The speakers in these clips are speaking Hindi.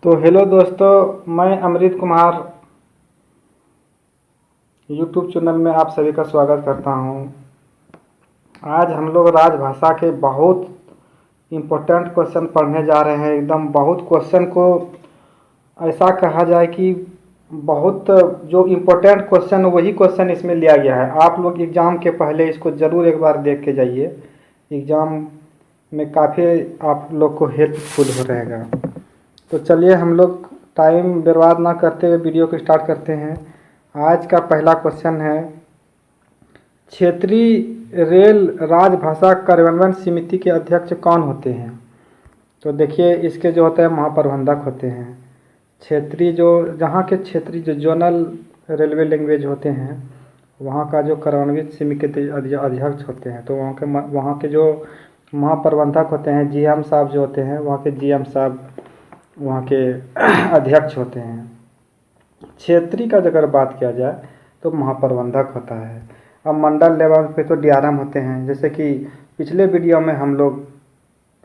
तो हेलो दोस्तों, मैं अमृत कुमार यूट्यूब चैनल में आप सभी का स्वागत करता हूं। आज हम लोग राजभाषा के बहुत इम्पोर्टेंट क्वेश्चन पढ़ने जा रहे हैं। एकदम बहुत क्वेश्चन को ऐसा कहा जाए कि बहुत जो इम्पोर्टेंट क्वेश्चन वही क्वेश्चन इसमें लिया गया है। आप लोग एग्ज़ाम के पहले इसको ज़रूर एक बार देख के जाइए। एग्ज़ाम में काफ़ी आप लोग को हेल्पफुल हो रहेगा। तो चलिए हम लोग टाइम बर्बाद ना करते हुए वीडियो को स्टार्ट करते हैं। आज का पहला क्वेश्चन है, क्षेत्रीय रेल राजभाषा कार्यान्वयन समिति के अध्यक्ष कौन होते हैं? तो देखिए, इसके जो होते हैं महाप्रबंधक होते हैं। क्षेत्रीय जो जहाँ के क्षेत्रीय जो जोनल रेलवे लैंग्वेज होते हैं वहाँ का जो कार्यान्वित समिति के अध्यक्ष होते हैं। तो वहाँ के जो महाप्रबंधक होते हैं, जीएम साहब जो होते हैं, वहाँ के जीएम साहब वहाँ के अध्यक्ष होते हैं। क्षेत्रीय का अगर बात किया जाए तो महाप्रबंधक होता है। अब मंडल लेवल पे तो डीआरएम होते हैं, जैसे कि पिछले वीडियो में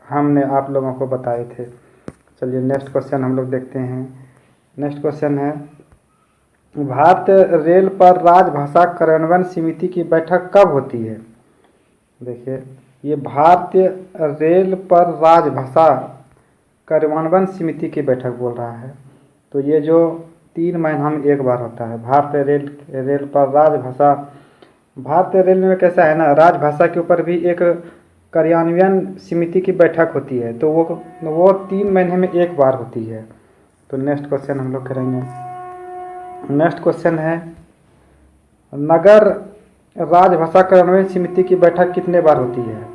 हमने आप लोगों को बताए थे। चलिए नेक्स्ट क्वेश्चन हम लोग देखते हैं। नेक्स्ट क्वेश्चन है, भारतीय रेल पर राजभाषा कार्यान्वयन समिति की बैठक कब होती है? देखिए, ये भारतीय रेल पर राजभाषा कार्यान्वयन समिति की बैठक बोल रहा है। तो ये जो 3 महीना में एक बार होता है। भारतीय रेल पर राजभाषा, भारतीय रेल में कैसा है ना, राजभाषा के ऊपर भी एक कार्यान्वयन समिति की बैठक होती है। तो वो 3 महीने में एक बार होती है। तो नेक्स्ट क्वेश्चन हम लोग करेंगे। नेक्स्ट क्वेश्चन है, नगर राजभाषा कार्यान्वयन समिति की बैठक कितने बार होती है?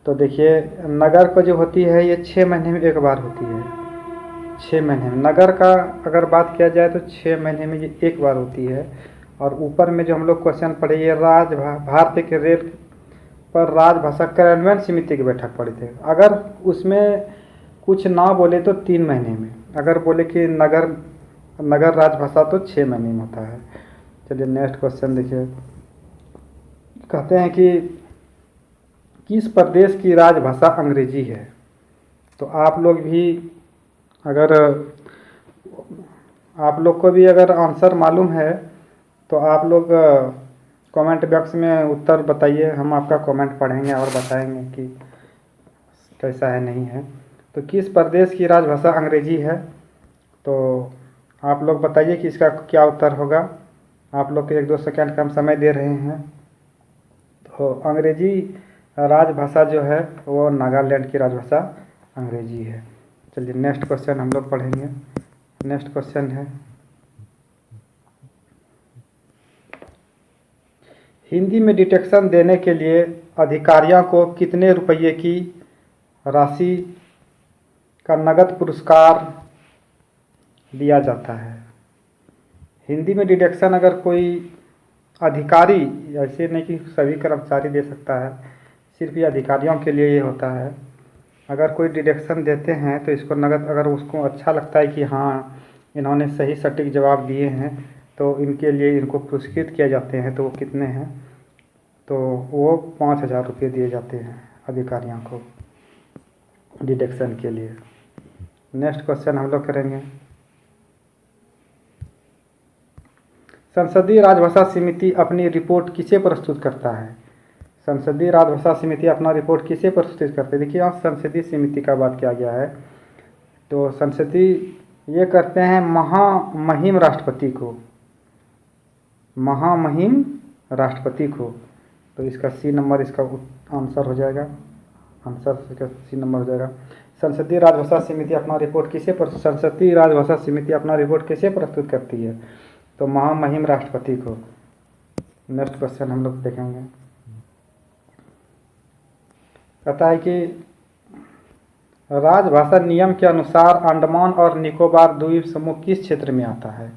तो देखिए, नगर को जो होती है ये 6 महीने में एक बार होती है। 6 महीने में नगर का अगर बात किया जाए तो 6 महीने में ये एक बार होती है। और ऊपर में जो हम लोग क्वेश्चन पढ़े, ये भारतीय के रेल पर राजभाषा कार्यान्वयन समिति की बैठक पढ़े थे। अगर उसमें कुछ ना बोले तो 3 महीने में, अगर बोले कि नगर राजभाषा तो 6 महीने में होता है। चलिए नेक्स्ट क्वेश्चन देखिए, कहते हैं कि किस प्रदेश की राजभाषा अंग्रेजी है? तो आप लोग को भी अगर आंसर मालूम है तो आप लोग कमेंट बॉक्स में उत्तर बताइए। हम आपका कमेंट पढ़ेंगे और बताएंगे कि कैसा है नहीं है। तो किस प्रदेश की राजभाषा अंग्रेजी है? तो आप लोग बताइए कि इसका क्या उत्तर होगा। आप लोग के 1-2 सेकंड का हम समय दे रहे हैं। तो अंग्रेजी राजभाषा जो है वो नागालैंड की राजभाषा अंग्रेजी है। चलिए नेक्स्ट क्वेश्चन हम लोग पढ़ेंगे। नेक्स्ट क्वेश्चन है, हिंदी में डिटेक्शन देने के लिए अधिकारियों को कितने रुपये की राशि का नगद पुरस्कार दिया जाता है? हिंदी में डिटेक्शन अगर कोई अधिकारी, ऐसे नहीं कि सभी कर्मचारी दे सकता है, सिर्फ ये अधिकारियों के लिए ये होता है। अगर कोई डिडक्शन देते हैं तो इसको नगद, अगर उसको अच्छा लगता है कि हाँ इन्होंने सही सटीक जवाब दिए हैं तो इनके लिए इनको पुरस्कृत किया जाते हैं। तो वो कितने हैं? तो वो 5,000 रुपये दिए जाते हैं अधिकारियों को डिडक्शन के लिए। नेक्स्ट क्वेश्चन हम लोग करेंगे, संसदीय राजभाषा समिति अपनी रिपोर्ट किसे प्रस्तुत करता है? संसदीय राजभाषा समिति अपना रिपोर्ट किसे प्रस्तुत करते हैं? देखिए, यहाँ संसदीय समिति का बात किया गया है। तो संसदीय ये करते हैं महामहिम राष्ट्रपति को, महामहिम राष्ट्रपति को। तो इसका सी नंबर इसका आंसर हो जाएगा। आंसर इसका सी नंबर हो जाएगा। संसदीय राजभाषा समिति अपना रिपोर्ट संसदीय राजभाषा समिति अपना रिपोर्ट किसे प्रस्तुत करती है? तो महामहिम राष्ट्रपति को। नेक्स्ट क्वेश्चन हम लोग देखेंगे, कहता है कि राजभाषा नियम के अनुसार अंडमान और निकोबार द्वीप समूह किस क्षेत्र में आता है?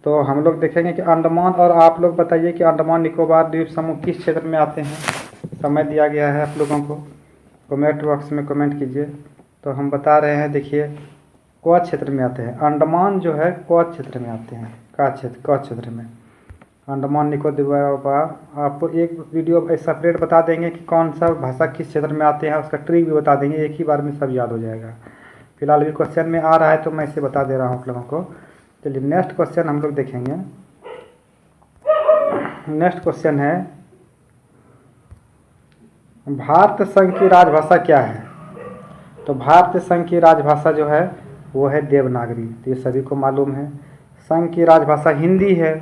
तो हम लोग देखेंगे कि अंडमान, और आप लोग बताइए कि अंडमान निकोबार द्वीप समूह किस क्षेत्र में आते हैं। समय दिया गया है आप लोगों को, कमेंट बॉक्स में कमेंट कीजिए। तो हम बता रहे हैं, देखिए क क्षेत्र में आते हैं। अंडमान जो है क क्षेत्र में आते हैं, क क्षेत्र में। अंडमान निकोबार आपको एक वीडियो सेपरेट बता देंगे कि कौन सा भाषा किस क्षेत्र में आते हैं, उसका ट्रिक भी बता देंगे। एक ही बार में सब याद हो जाएगा। फिलहाल भी क्वेश्चन में आ रहा है तो मैं इसे बता दे रहा हूँ आप लोगों को। चलिए नेक्स्ट क्वेश्चन हम लोग देखेंगे। नेक्स्ट क्वेश्चन है, भारत संघ की राजभाषा क्या है? तो भारत संघ की राजभाषा जो है वो है देवनागरी, तो ये सभी को मालूम है। संघ की राजभाषा हिंदी है।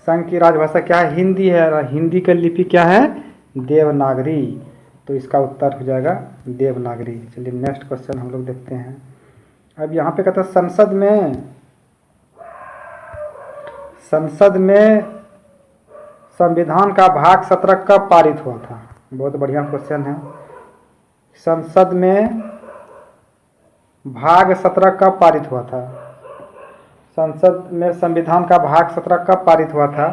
संघ की राजभाषा क्या है? हिंदी है। और हिंदी का लिपि क्या है? देवनागरी। तो इसका उत्तर हो जाएगा देवनागरी। चलिए नेक्स्ट क्वेश्चन हम लोग देखते हैं। अब यहाँ पे कहता है संसद में संविधान का भाग 17 कब पारित हुआ था? बहुत बढ़िया क्वेश्चन है। संसद में भाग 17 कब पारित हुआ था? संसद में संविधान का भाग 17 कब पारित हुआ था?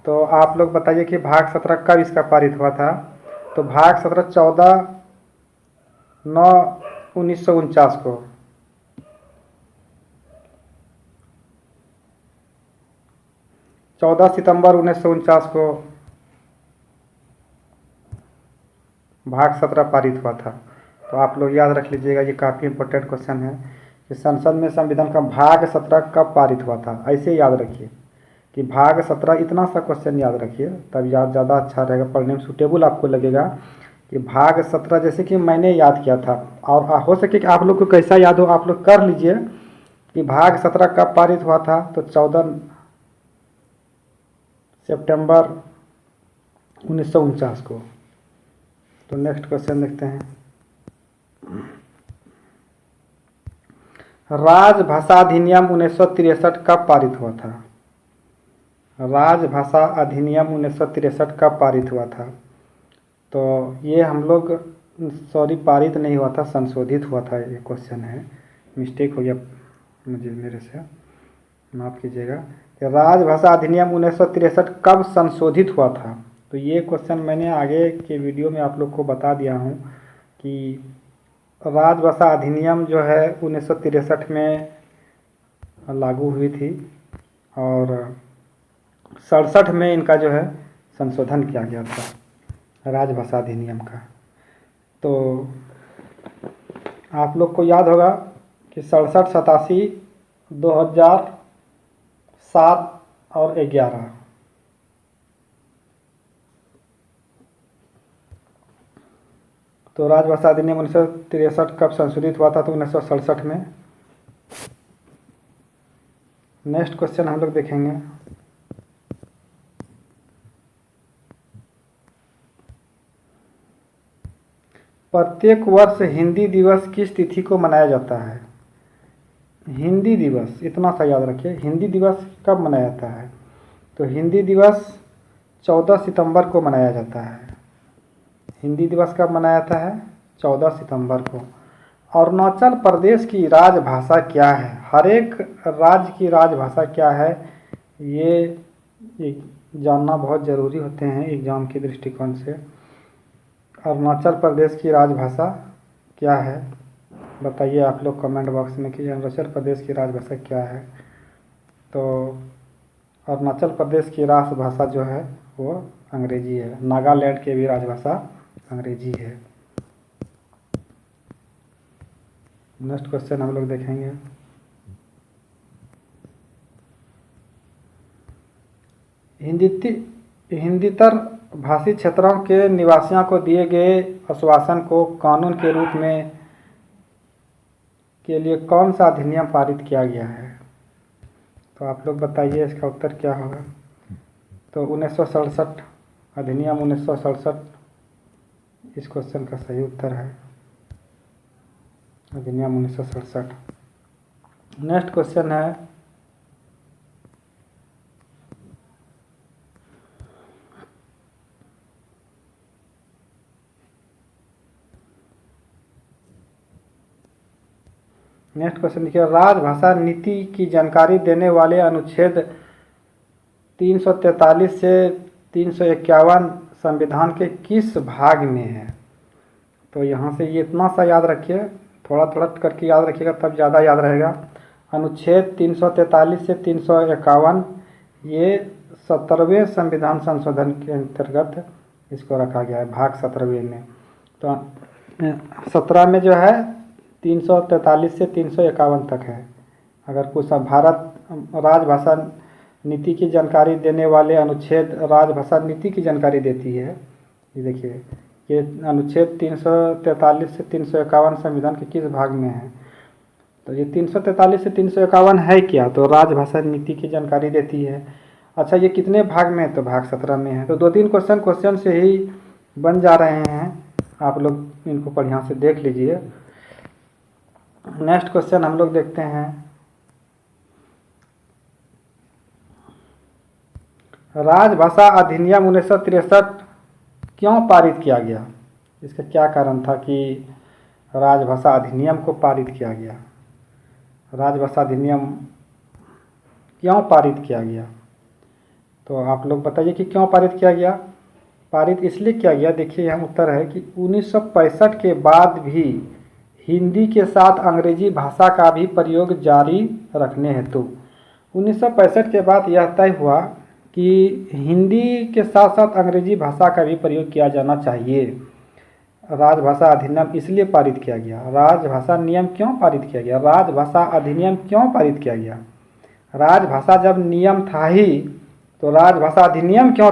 तो आप लोग बताइए कि भाग 17 कब इसका पारित हुआ था? तो भाग 17 14/9/1949 को। 14 सितंबर 1949 को भाग 17 पारित हुआ था। तो आप लोग याद रख लीजिएगा, ये काफ़ी इंपॉर्टेंट क्वेश्चन है कि संसद में संविधान का भाग 17 कब पारित हुआ था। ऐसे याद रखिए कि भाग 17, इतना सा क्वेश्चन याद रखिए, तब याद ज़्यादा अच्छा रहेगा, पढ़ने में सूटेबल आपको लगेगा। कि भाग 17 जैसे कि मैंने याद किया था, और हो सके कि आप लोग को कैसा याद हो आप लोग कर लीजिए कि भाग 17 कब पारित हुआ था। तो 14 सितंबर 1949 को। तो नेक्स्ट क्वेश्चन देखते हैं। राजभाषा अधिनियम 1963 कब पारित हुआ था? राजभाषा अधिनियम 1963 कब पारित हुआ था? तो ये हम लोग पारित नहीं हुआ था, संशोधित हुआ था। ये क्वेश्चन है, मिस्टेक हो गया मुझे, मेरे से माफ़ कीजिएगा। राजभाषा अधिनियम 1963 कब संशोधित हुआ था? तो ये क्वेश्चन मैंने आगे के वीडियो में आप लोग को बता दिया हूँ कि राजभाषा अधिनियम जो है 1963 में लागू हुई थी, और 67 में इनका जो है संशोधन किया गया था राजभाषा अधिनियम का। तो आप लोग को याद होगा कि 67, 87, 2007 और 11। तो राजभाषा अधिनियम 1963 कब संशोधित हुआ था? तो 1967 में। नेक्स्ट क्वेश्चन हम लोग देखेंगे। प्रत्येक वर्ष हिंदी दिवस किस तिथि को मनाया जाता है? हिंदी दिवस, इतना सा याद रखिए, हिंदी दिवस कब मनाया जाता है? तो हिंदी दिवस 14 सितंबर को मनाया जाता है। हिंदी दिवस कब मनाया जाता है? 14 सितंबर को। अरुणाचल प्रदेश की राजभाषा क्या है? हर एक राज्य की राजभाषा क्या है, ये जानना बहुत ज़रूरी होते हैं एग्ज़ाम के दृष्टिकोण से। अरुणाचल प्रदेश की राजभाषा क्या है बताइए आप लोग कमेंट बॉक्स में कि अरुणाचल प्रदेश की राजभाषा क्या है। तो अरुणाचल प्रदेश की राजभाषा जो है वो अंग्रेजी है। नागालैंड की भी राजभाषा अंग्रेजी है। नेक्स्ट क्वेश्चन हम लोग देखेंगे। हिंदीतर भाषी क्षेत्रों के निवासियों को दिए गए आश्वासन को कानून के रूप में के लिए कौन सा अधिनियम पारित किया गया है? तो आप लोग बताइए इसका उत्तर क्या होगा। तो 1967, अधिनियम 1967 इस क्वेश्चन का सही उत्तर है, अधिनियम 1967। नेक्स्ट क्वेश्चन है, नेक्स्ट क्वेश्चन देखिए, राजभाषा नीति की जानकारी देने वाले अनुच्छेद 343 से 351 संविधान के किस भाग में है? तो यहाँ से ये इतना सा याद रखिए, थोड़ा थोड़ा करके याद रखिएगा तब ज़्यादा याद रहेगा। अनुच्छेद 343 से 351 ये 17वें संविधान संशोधन के अंतर्गत इसको रखा गया है, भाग 17वें में। तो 17 में जो है 343 से 351 तक है। अगर कुछ भारत राजभाषा नीति की जानकारी देने वाले अनुच्छेद राजभाषा नीति की जानकारी देती है। ये देखिए, ये अनुच्छेद 343 से 351 संविधान के किस भाग में है? तो ये 343 से 351 है क्या? तो राजभाषा नीति की जानकारी देती है। अच्छा, ये कितने भाग में है? तो भाग 17 में है। तो 2-3 क्वेश्चन से ही बन जा रहे हैं, आप लोग इनको बढ़िया से देख लीजिए। नेक्स्ट क्वेश्चन हम लोग देखते हैं, राजभाषा अधिनियम 1963 क्यों पारित किया गया? इसका क्या कारण था कि राजभाषा अधिनियम को पारित किया गया? राजभाषा अधिनियम क्यों पारित किया गया? तो आप लोग बताइए कि क्यों पारित किया गया? पारित इसलिए किया गया, देखिए यहाँ उत्तर है कि 1965 के बाद भी हिंदी के साथ अंग्रेजी भाषा का भी प्रयोग जारी रखने हेतु 1965 के बाद यह तय हुआ कि हिंदी के साथ साथ अंग्रेजी भाषा का भी प्रयोग किया जाना चाहिए। राजभाषा अधिनियम इसलिए पारित किया गया। राजभाषा नियम क्यों पारित किया गया? राजभाषा अधिनियम क्यों पारित किया गया? राजभाषा जब नियम था ही तो राजभाषा अधिनियम क्यों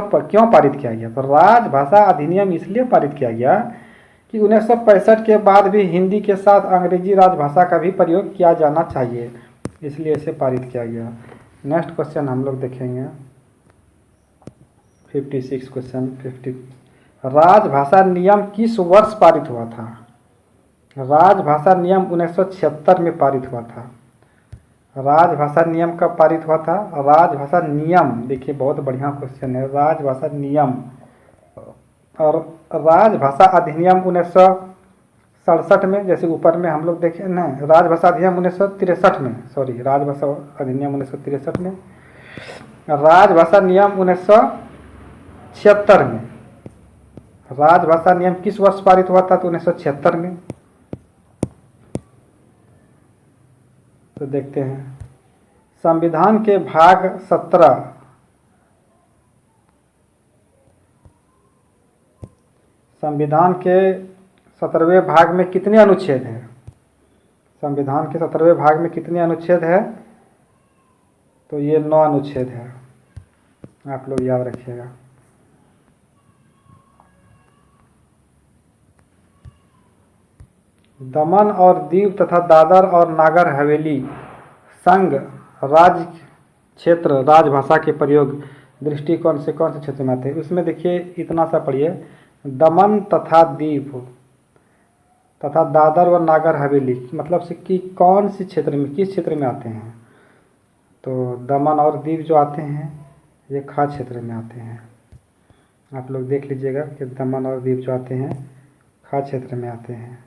पारित किया गया? तो राजभाषा अधिनियम इसलिए पारित किया गया कि 1965 के बाद भी हिंदी के साथ अंग्रेजी राजभाषा का भी प्रयोग किया जाना चाहिए, इसलिए इसे पारित किया गया। नेक्स्ट क्वेश्चन हम लोग देखेंगे 56 क्वेश्चन 50। राजभाषा नियम किस वर्ष पारित हुआ था? राजभाषा नियम 1976 में पारित हुआ था। राजभाषा नियम कब पारित हुआ था? राजभाषा नियम, देखिए बहुत बढ़िया क्वेश्चन है। राजभाषा नियम और राजभाषा अधिनियम 1967 में, जैसे ऊपर में हम लोग देखे ना, राजभाषा अधिनियम 1963 में, सॉरी, राजभाषा अधिनियम 1963 में, राजभाषा नियम 1976 में। राजभाषा नियम किस वर्ष पारित हुआ था? तो 1976 में। तो देखते हैं, संविधान के भाग 17 संविधान के 17वें भाग में कितने अनुच्छेद हैं? संविधान के 17वें भाग में कितने अनुच्छेद है? तो ये 9 अनुच्छेद है, आप लोग याद रखिएगा। दमन और दीव तथा दादर और नागर हवेली संघ राज्य क्षेत्र राजभाषा के प्रयोग दृष्टिकोण से कौन से क्षेत्र में आते हैं? उसमें देखिए इतना सा पढ़िए, दमन तथा दीव तथा दादर व नागर हवेली मतलब से कि कौन सी क्षेत्र में, किस क्षेत्र में आते हैं? तो दमन और दीव जो आते हैं ये खास क्षेत्र में आते हैं। आप लोग देख लीजिएगा कि दमन और दीव जो आते हैं खास क्षेत्र में आते हैं।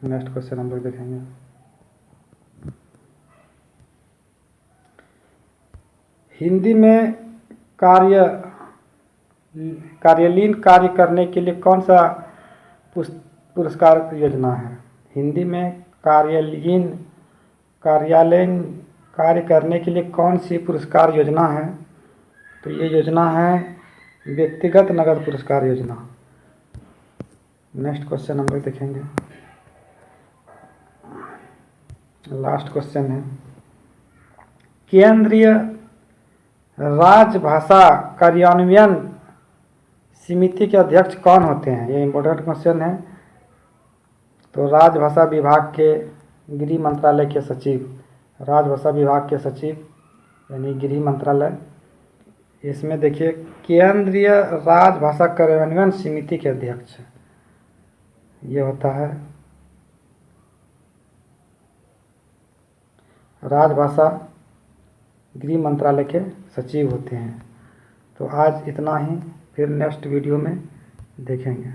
नेक्स्ट क्वेश्चन हम लोग देखेंगे, हिंदी में कार्यालयीन कार्य करने के लिए कौन सा पुरस्कार योजना है? हिंदी में कार्यालयीन कार्य करने के लिए कौन सी पुरस्कार योजना है? तो ये योजना है व्यक्तिगत नगद पुरस्कार योजना। नेक्स्ट क्वेश्चन हम लोग देखेंगे, लास्ट क्वेश्चन है, केंद्रीय राजभाषा कार्यान्वयन समिति के अध्यक्ष कौन होते हैं? ये इम्पोर्टेंट क्वेश्चन है। तो राजभाषा विभाग के गृह मंत्रालय के सचिव, राजभाषा विभाग के सचिव यानी गृह मंत्रालय। इसमें देखिए केंद्रीय राजभाषा कार्यान्वयन समिति के अध्यक्ष ये होता है राजभाषा गृह मंत्रालय के सचिव होते हैं। तो आज इतना ही, फिर नेक्स्ट वीडियो में देखेंगे।